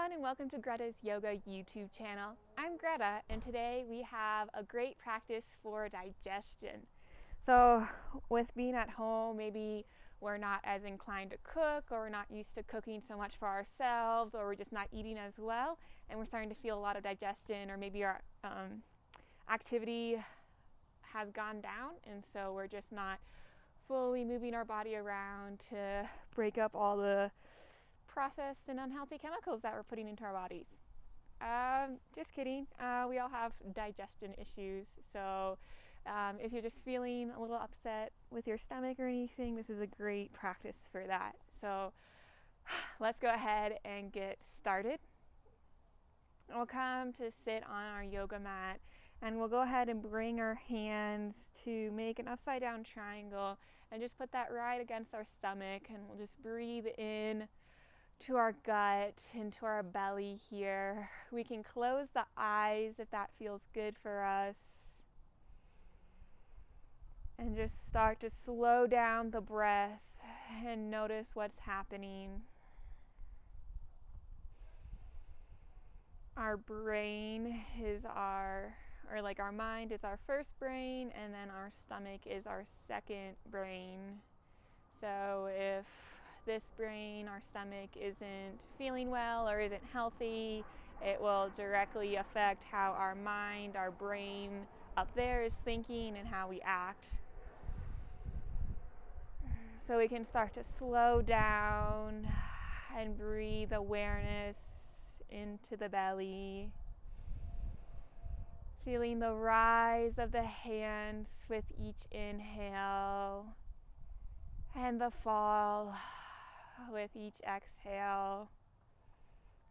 everyone, and welcome to Greta's Yoga YouTube channel. I'm Greta, and today we have a great practice for digestion. So with being at home, maybe we're not as inclined to cook, or we're not used to cooking so much for ourselves, or we're just not eating as well, and we're starting to feel a lot of digestion, or maybe our activity has gone down, and so we're just not fully moving our body around to break up all the processed and unhealthy chemicals that we're putting into our bodies. Just kidding. We all have digestion issues. So if you're just feeling a little upset with your stomach or anything, this is a great practice for that. So let's go ahead and get started. We'll come to sit on our yoga mat, and we'll go ahead and bring our hands to make an upside down triangle and just put that right against our stomach, and we'll just breathe in to our gut, into our belly here. We can close the eyes if that feels good for us. And just start to slow down the breath and notice what's happening. Our brain is our mind is our first brain, and then our stomach is our second brain. So if this brain, our stomach, isn't feeling well or isn't healthy, it will directly affect how our mind, our brain up there is thinking and how we act. So we can start to slow down and breathe awareness into the belly, feeling the rise of the hands with each inhale and the fall with each exhale,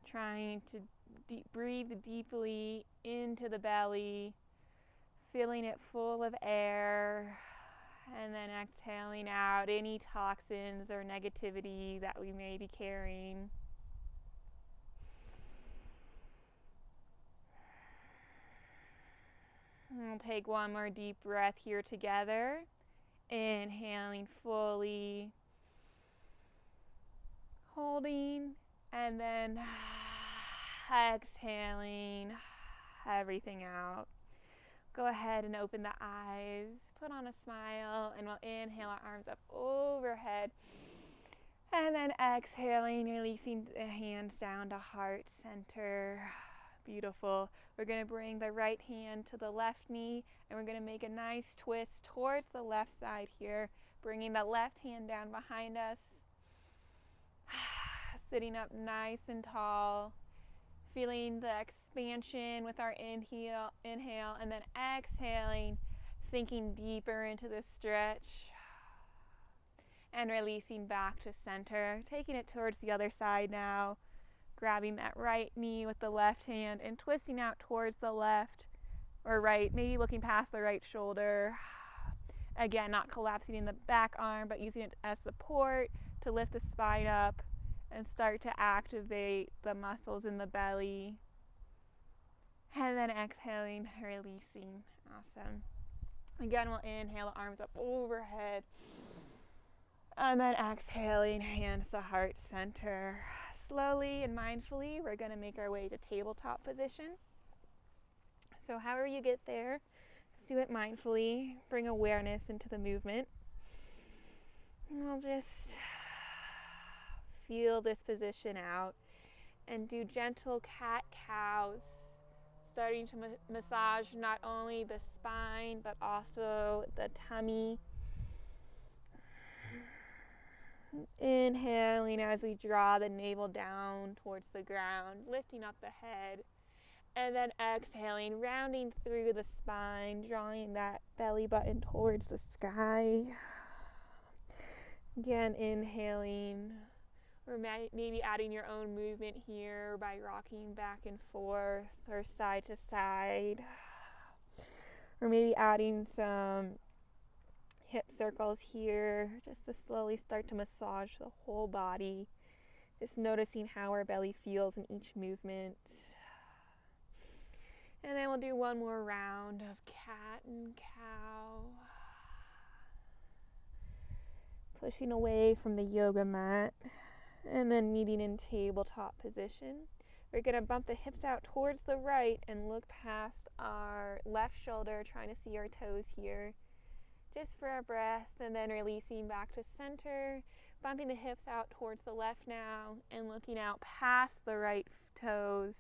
trying to breathe deeply into the belly, filling it full of air, and then exhaling out any toxins or negativity that we may be carrying. And we'll take one more deep breath here together, inhaling fully, holding, and then exhaling everything out. Go ahead and open the eyes, put on a smile, and we'll inhale our arms up overhead, and then exhaling, releasing the hands down to heart center. Beautiful. We're going to bring the right hand to the left knee, and we're going to make a nice twist towards the left side here, bringing the left hand down behind us, sitting up nice and tall, feeling the expansion with our inhale, and then exhaling, sinking deeper into the stretch, and releasing back to center, taking it towards the other side now, grabbing that right knee with the left hand and twisting out towards the left or right, maybe looking past the right shoulder. Again, not collapsing in the back arm, but using it as support to lift the spine up and start to activate the muscles in the belly. And then exhaling, releasing. Awesome. Again, we'll inhale, the arms up overhead. And then exhaling, hands to heart center. Slowly and mindfully, we're going to make our way to tabletop position. So however you get there, just do it mindfully. Bring awareness into the movement. And we'll just feel this position out and do gentle cat-cows, starting to massage not only the spine but also the tummy. Inhaling as we draw the navel down towards the ground, lifting up the head, and then exhaling, rounding through the spine, drawing that belly button towards the sky. Again, inhaling, or maybe adding your own movement here by rocking back and forth or side to side, or maybe adding some hip circles here, just to slowly start to massage the whole body, just noticing how our belly feels in each movement. And then we'll do one more round of cat and cow, pushing away from the yoga mat, and then meeting in tabletop position. We're going to bump the hips out towards the right and look past our left shoulder, trying to see our toes here. Just for our breath, and then releasing back to center, bumping the hips out towards the left now and looking out past the right toes.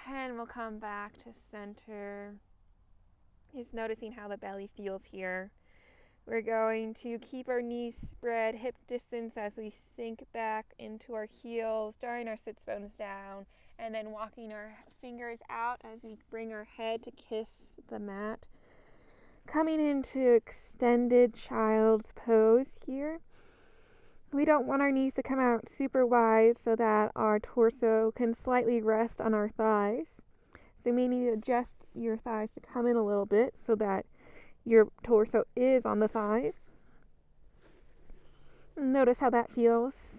And we'll come back to center. Just noticing how the belly feels here. We're going to keep our knees spread hip distance as we sink back into our heels, drawing our sits bones down, and then walking our fingers out as we bring our head to kiss the mat. Coming into extended child's pose here. We don't want our knees to come out super wide so that our torso can slightly rest on our thighs. So you may need to adjust your thighs to come in a little bit so that your torso is on the thighs. Notice how that feels.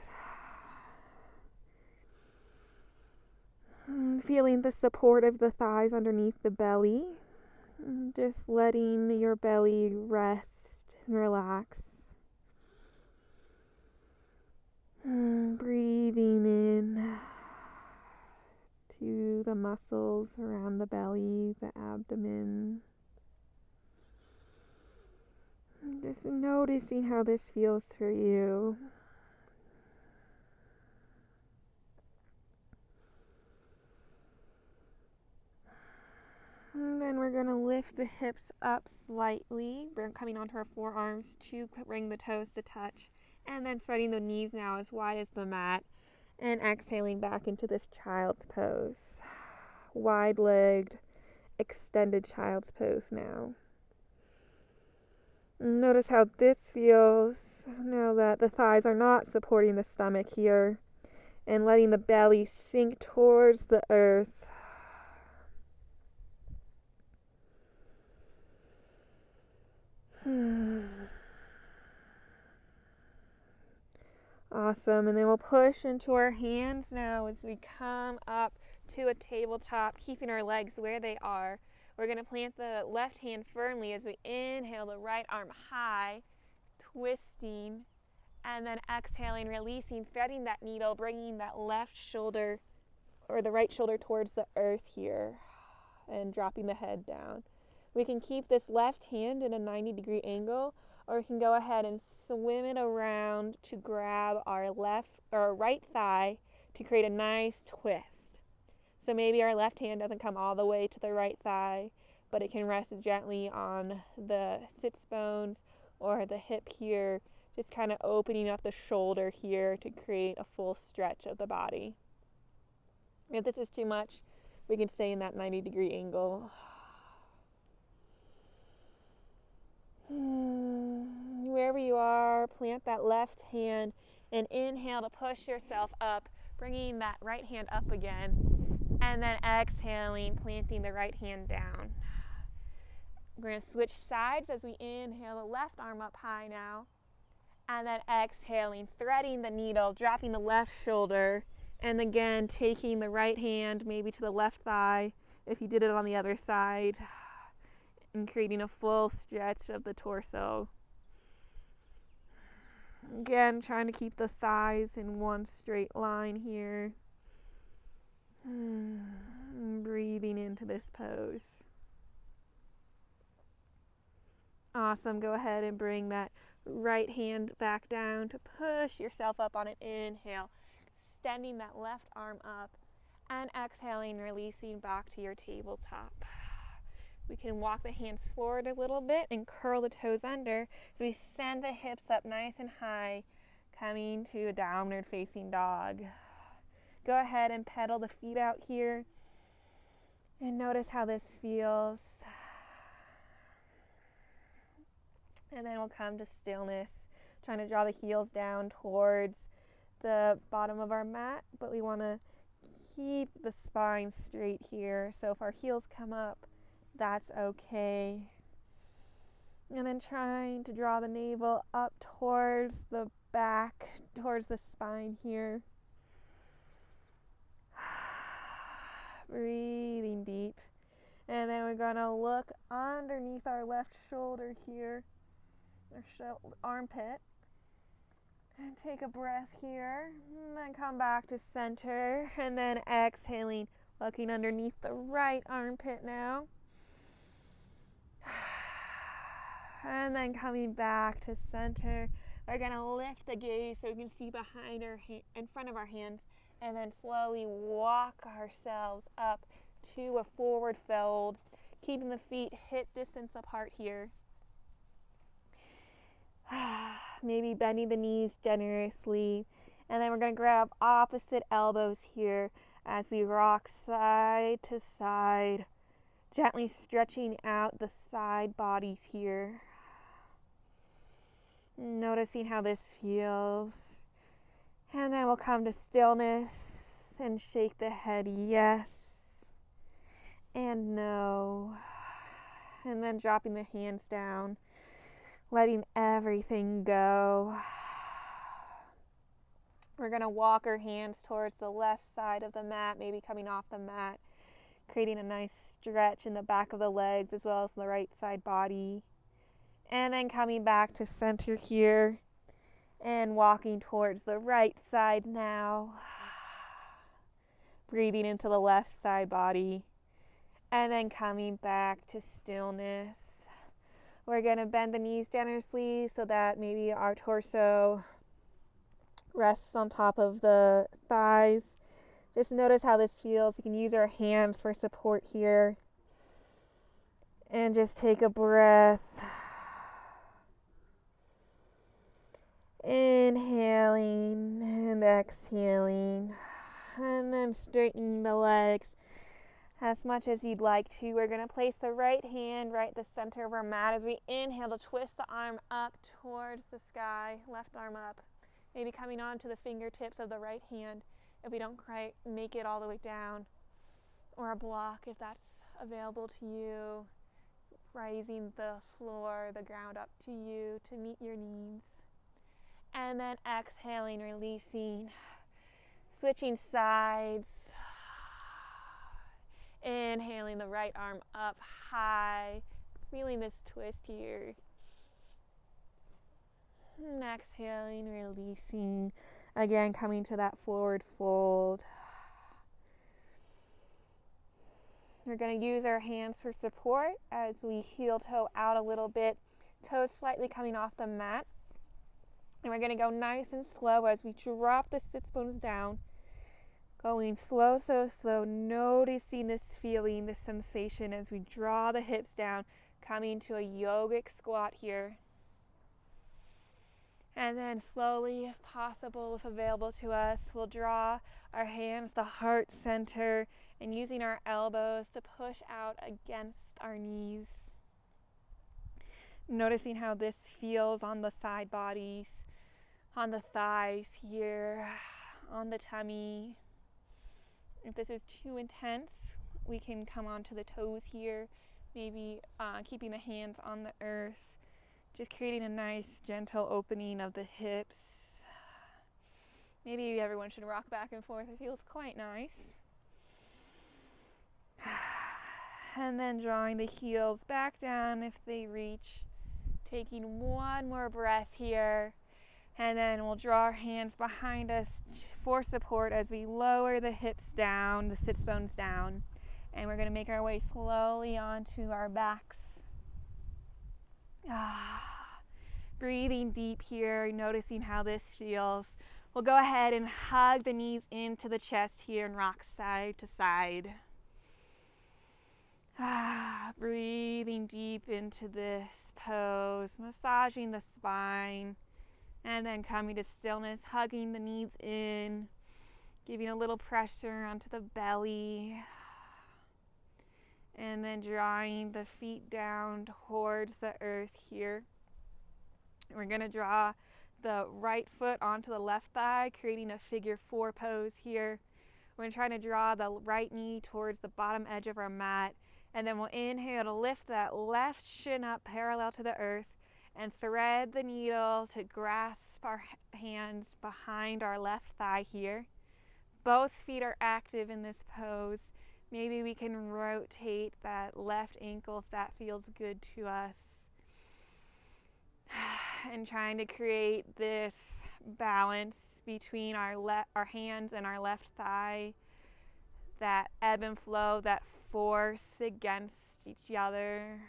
Feeling the support of the thighs underneath the belly. Just letting your belly rest and relax. Breathing in to the muscles around the belly, the abdomen. Just noticing how this feels for you. And then we're going to lift the hips up slightly. We're coming onto our forearms to bring the toes to touch. And then spreading the knees now as wide as the mat. And exhaling back into this child's pose. Wide-legged, extended child's pose now. Notice how this feels now that the thighs are not supporting the stomach here. And letting the belly sink towards the earth. Awesome, and then we'll push into our hands now as we come up to a tabletop, keeping our legs where they are. We're going to plant the left hand firmly as we inhale the right arm high, twisting, and then exhaling, releasing, threading that needle, bringing that left shoulder or the right shoulder towards the earth here and dropping the head down. We can keep this left hand in a 90-degree angle, or we can go ahead and swim it around to grab our left or right thigh to create a nice twist. So maybe our left hand doesn't come all the way to the right thigh, but it can rest gently on the sits bones or the hip here, just kind of opening up the shoulder here to create a full stretch of the body. If this is too much, we can stay in that 90-degree angle. Wherever you are, plant that left hand and inhale to push yourself up, bringing that right hand up again, and then exhaling, planting the right hand down. We're going to switch sides as we inhale the left arm up high now, and then exhaling, threading the needle, dropping the left shoulder, and again taking the right hand maybe to the left thigh if you did it on the other side, and creating a full stretch of the torso. Again, trying to keep the thighs in one straight line here. Breathing into this pose. Awesome. Go ahead and bring that right hand back down to push yourself up on an inhale, extending that left arm up, and exhaling, releasing back to your tabletop. We can walk the hands forward a little bit and curl the toes under. So we send the hips up nice and high, coming to a downward facing dog. Go ahead and pedal the feet out here and notice how this feels. And then we'll come to stillness, trying to draw the heels down towards the bottom of our mat, but we want to keep the spine straight here. So if our heels come up, that's okay. And then trying to draw the navel up towards the back, towards the spine here. Breathing deep. And then we're going to look underneath our left shoulder here, our armpit. And take a breath here, and then come back to center, and then exhaling, looking underneath the right armpit now. And then coming back to center. We're going to lift the gaze so we can see behind our in front of our hands, and then slowly walk ourselves up to a forward fold, keeping the feet hip distance apart here. Maybe bending the knees generously, and then we're going to grab opposite elbows here as we rock side to side, gently stretching out the side bodies here. Noticing how this feels. And then we'll come to stillness and shake the head yes and no. And then dropping the hands down, letting everything go. We're going to walk our hands towards the left side of the mat, maybe coming off the mat, creating a nice stretch in the back of the legs as well as the right side body. And then coming back to center here and walking towards the right side now. Breathing into the left side body. And then coming back to stillness. We're going to bend the knees generously so that maybe our torso rests on top of the thighs. Just notice how this feels. We can use our hands for support here. And just take a breath. Inhaling and exhaling, and then straightening the legs as much as you'd like to. We're going to place the right hand right at the center of our mat as we inhale to twist the arm up towards the sky, left arm up, maybe coming onto the fingertips of the right hand if we don't quite make it all the way down, or a block if that's available to you, rising the floor, the ground up to you to meet your knees. And then exhaling, releasing, switching sides. Inhaling the right arm up high, feeling this twist here. And exhaling, releasing, again coming to that forward fold. We're going to use our hands for support as we heel toe out a little bit, toes slightly coming off the mat. And we're going to go nice and slow as we drop the sits bones down. Going slow, so slow, noticing this feeling, this sensation as we draw the hips down, coming to a yogic squat here. And then slowly, if possible, if available to us, we'll draw our hands to heart center and using our elbows to push out against our knees. Noticing how this feels on the side bodies, on the thighs here, on the tummy. If this is too intense, we can come onto the toes here, maybe keeping the hands on the earth, just creating a nice gentle opening of the hips. Maybe everyone should rock back and forth. It feels quite nice. And then drawing the heels back down if they reach. Taking one more breath here. And then we'll draw our hands behind us for support as we lower the hips down, the sits bones down. And we're going to make our way slowly onto our backs. Breathing deep here, noticing how this feels. We'll go ahead and hug the knees into the chest here and rock side to side. Breathing deep into this pose, massaging the spine. And then coming to stillness, hugging the knees in, giving a little pressure onto the belly. And then drawing the feet down towards the earth here. We're going to draw the right foot onto the left thigh, creating a figure 4 pose here. We're going to try to draw the right knee towards the bottom edge of our mat. And then we'll inhale to lift that left shin up parallel to the earth. And thread the needle to grasp our hands behind our left thigh here. Both feet are active in this pose. Maybe we can rotate that left ankle if that feels good to us. And trying to create this balance between our hands and our left thigh, that ebb and flow, that force against each other.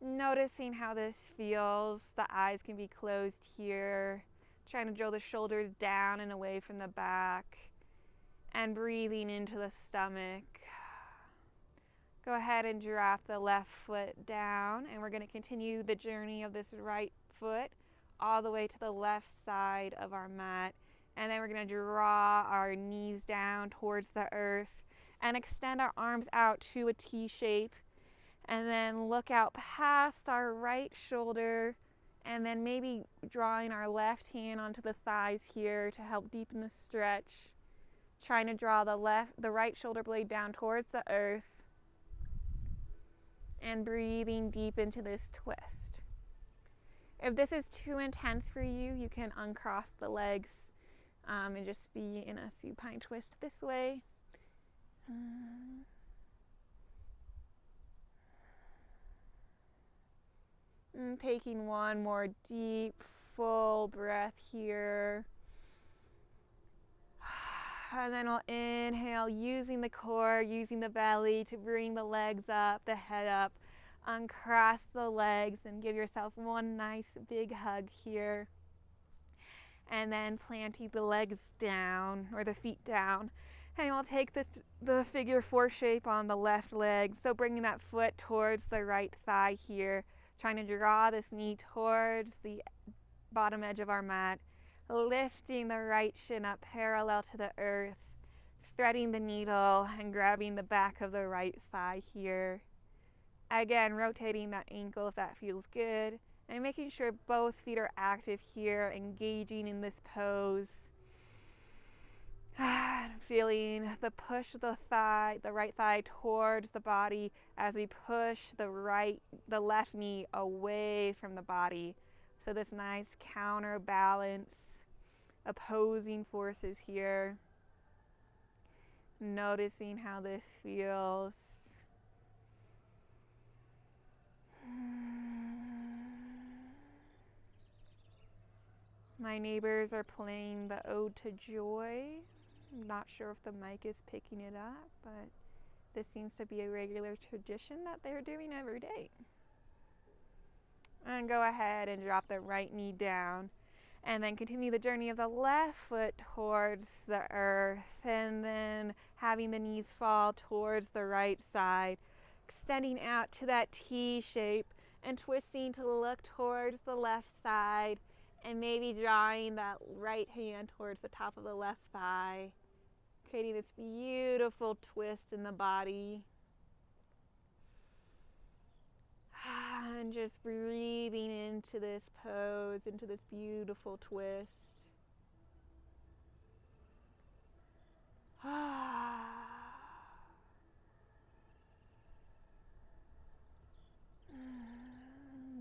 Noticing how this feels. The eyes can be closed here, trying to draw the shoulders down and away from the back, and breathing into the stomach. Go ahead and drop the left foot down, and we're going to continue the journey of this right foot all the way to the left side of our mat. And then we're going to draw our knees down towards the earth and extend our arms out to a T shape. And then look out past our right shoulder, and then maybe drawing our left hand onto the thighs here to help deepen the stretch. Trying to draw the right shoulder blade down towards the earth. And breathing deep into this twist. If this is too intense for you, you can uncross the legs and just be in a supine twist this way. Taking one more deep, full breath here. And then we'll inhale, using the core, using the belly to bring the legs up, the head up. Uncross the legs and give yourself one nice big hug here. And then planting the legs down, or the feet down. And we'll take the figure 4 shape on the left leg. So bringing that foot towards the right thigh here. Trying to draw this knee towards the bottom edge of our mat. Lifting the right shin up parallel to the earth, threading the needle and grabbing the back of the right thigh here. Again, rotating that ankle if that feels good, and making sure both feet are active here, engaging in this pose. Feeling the push of the right thigh towards the body as we push the left knee away from the body. So this nice counterbalance, opposing forces here. Noticing how this feels. My neighbors are playing the Ode to Joy. I'm not sure if the mic is picking it up, but this seems to be a regular tradition that they're doing every day. And go ahead and drop the right knee down. And then continue the journey of the left foot towards the earth. And then having the knees fall towards the right side. Extending out to that T shape and twisting to look towards the left side. And maybe drawing that right hand towards the top of the left thigh. Creating this beautiful twist in the body. And just breathing into this pose, into this beautiful twist.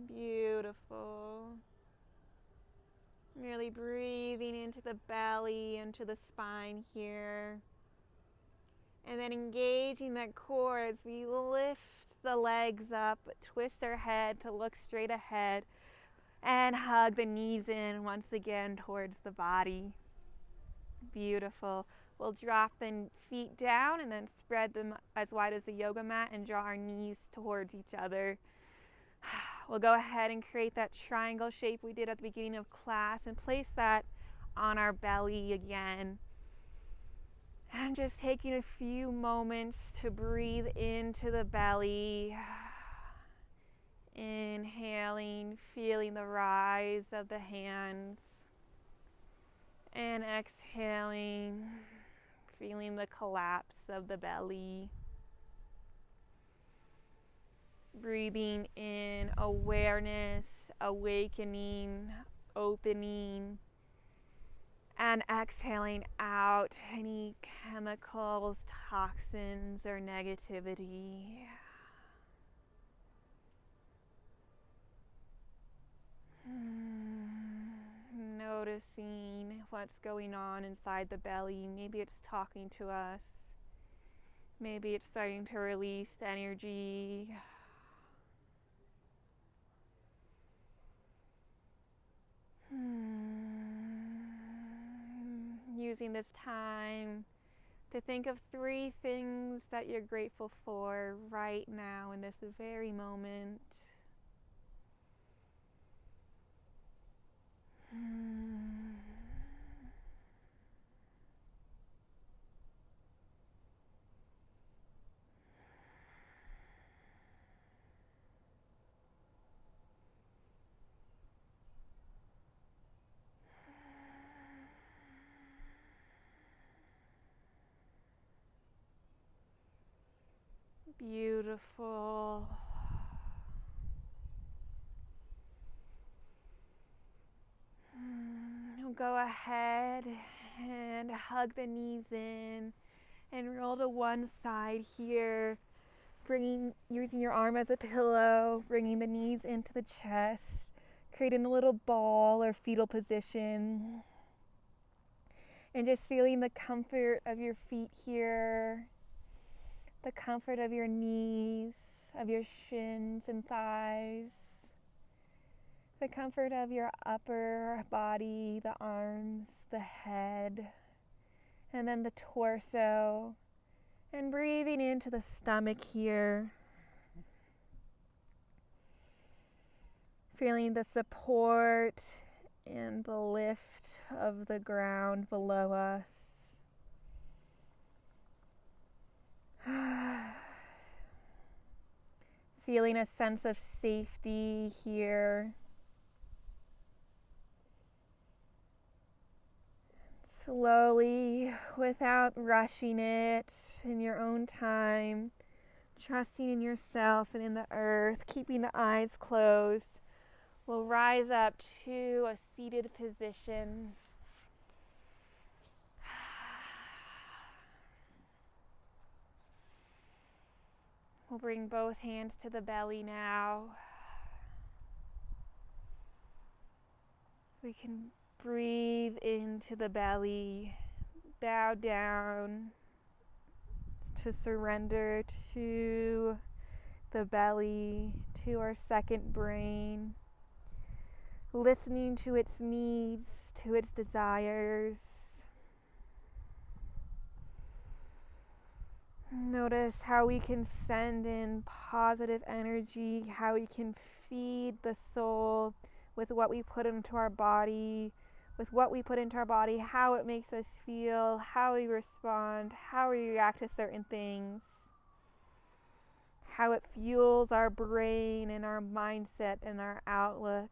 Beautiful. Really breathing into the belly, into the spine here. And then engaging that core as we lift the legs up, twist our head to look straight ahead, and hug the knees in once again towards the body. Beautiful. We'll drop the feet down and then spread them as wide as the yoga mat and draw our knees towards each other. We'll go ahead and create that triangle shape we did at the beginning of class and place that on our belly again. And just taking a few moments to breathe into the belly. Inhaling, feeling the rise of the hands. And exhaling, feeling the collapse of the belly. Breathing in awareness, awakening, opening. And exhaling out any chemicals, toxins, or negativity. Noticing what's going on inside the belly. Maybe it's talking to us. Maybe it's starting to release energy. . Using this time to think of 3 things that you're grateful for right now in this very moment. Beautiful. Go ahead and hug the knees in and roll to one side here, using your arm as a pillow, bringing the knees into the chest, creating a little ball or fetal position, and just feeling the comfort of your feet here, the comfort of your knees, of your shins and thighs, the comfort of your upper body, the arms, the head, and then the torso, and breathing into the stomach here. Feeling the support and the lift of the ground below us. Feeling a sense of safety here. Slowly, without rushing it, in your own time, trusting in yourself and in the earth, keeping the eyes closed. We'll rise up to a seated position. We'll bring both hands to the belly now. We can breathe into the belly, bow down to surrender to the belly, to our second brain, listening to its needs, to its desires. Notice how we can send in positive energy, how we can feed the soul with what we put into our body, how it makes us feel, how we respond, how we react to certain things, how it fuels our brain and our mindset and our outlook.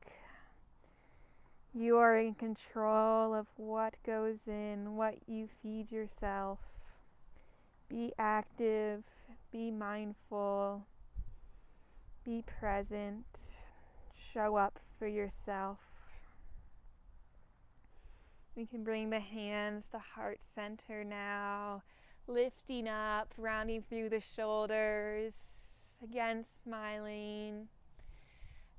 You are in control of what goes in, what you feed yourself. Be active, be mindful, be present, show up for yourself. We can bring the hands to heart center now, lifting up, rounding through the shoulders, again smiling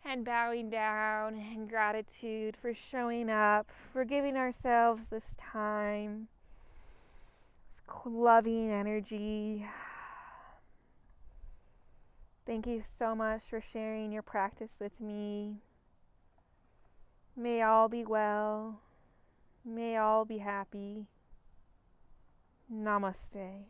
and bowing down in gratitude for showing up, for giving ourselves this time, this loving energy. Thank you so much for sharing your practice with me. May all be well. May all be happy. Namaste.